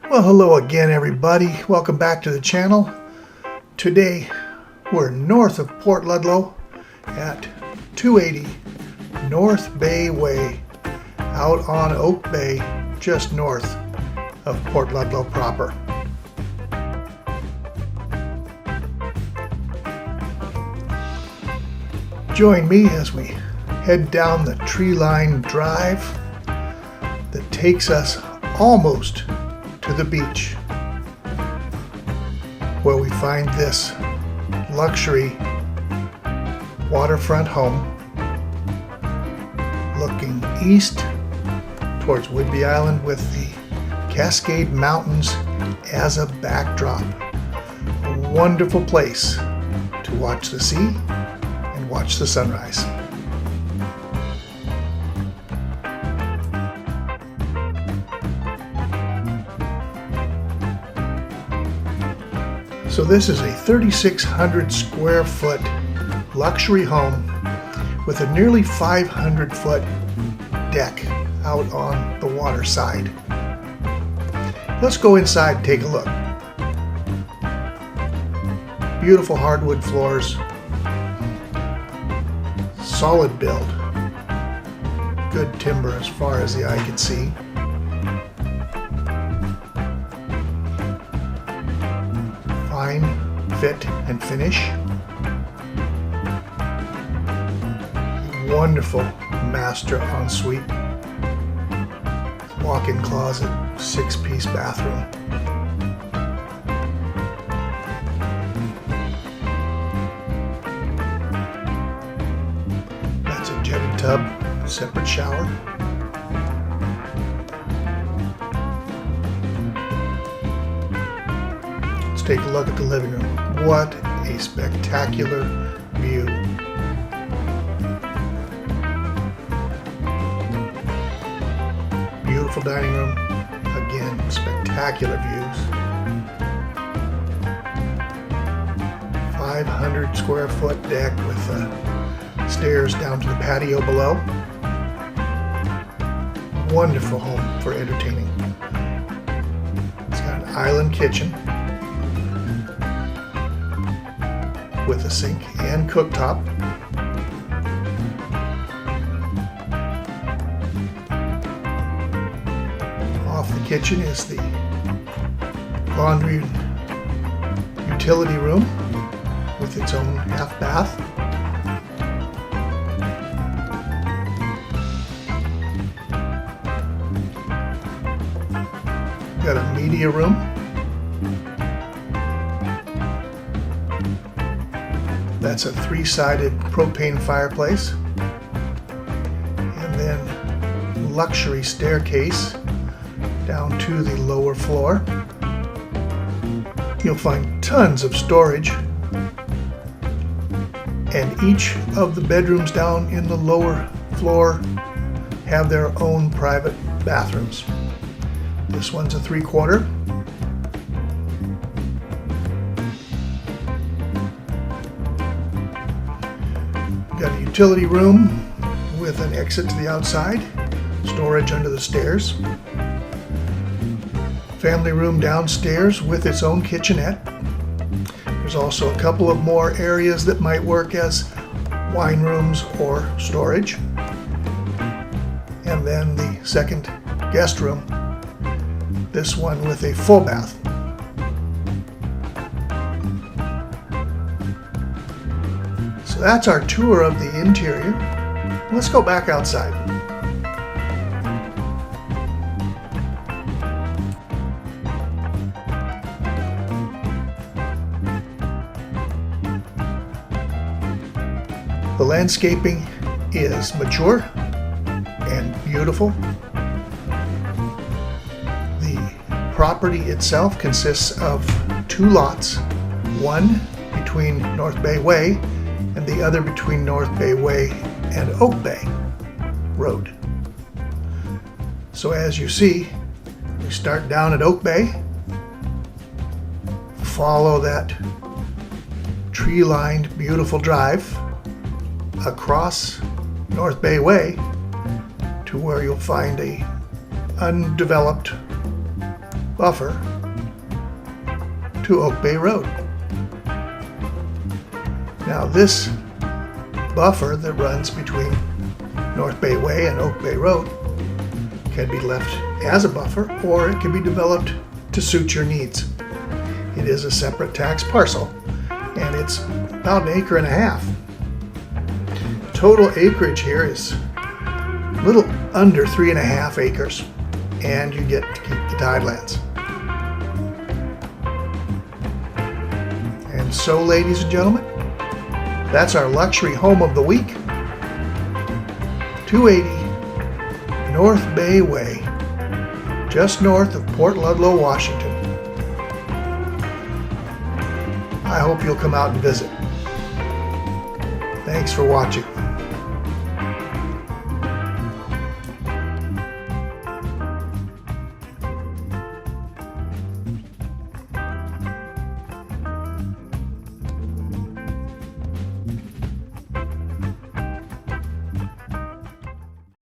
Well, hello again, everybody. Welcome back to the channel. Today, we're north of Port Ludlow at 280 North Bay Way, out on Oak Bay, just north of Port Ludlow proper. Join me as we head down the tree-lined drive that takes us almost to the beach, where we find this luxury waterfront home looking east towards Whidbey Island with the Cascade Mountains as a backdrop. A wonderful place to watch the sea and watch the sunrise. So this is a 3,600 square foot luxury home with a nearly 500 foot deck out on the water side. Let's go inside and take a look. Beautiful hardwood floors, solid build, good timber as far as the eye can see. Fine fit and finish. Wonderful master ensuite. Walk-in closet, 6-piece bathroom. That's a jetted tub, separate shower. Take a look at the living room. What a spectacular view. Beautiful dining room. Again, spectacular views. 500 square foot deck with stairs down to the patio below. Wonderful home for entertaining. It's got an island kitchen with a sink and cooktop. Off the kitchen is the laundry utility room with its own half bath. Got a media room. That's a 3-sided propane fireplace, and then luxury staircase down to the lower floor. You'll find tons of storage, and each of the bedrooms down in the lower floor have their own private bathrooms. This one's a 3/4. Got a utility room with an exit to the outside, storage under the stairs. Family room downstairs with its own kitchenette. There's also a couple of more areas that might work as wine rooms or storage. And then the second guest room, this one with a full bath. So that's our tour of the interior. Let's go back outside. The landscaping is mature and beautiful. The property itself consists of 2 lots, one between North Bay Way and the other between North Bay Way and Oak Bay Road. So as you see, we start down at Oak Bay, follow that tree-lined beautiful drive across North Bay Way to where you'll find a undeveloped buffer to Oak Bay Road. Now this buffer that runs between North Bay Way and Oak Bay Road can be left as a buffer, or it can be developed to suit your needs. It is a separate tax parcel, and it's about 1.5 acres. Total acreage here is a little under 3.5 acres, and you get to keep the tidelands. And so, ladies and gentlemen, that's our luxury home of the week. 280 North Bay Way, just north of Port Ludlow, Washington. I hope you'll come out and visit. Thanks for watching.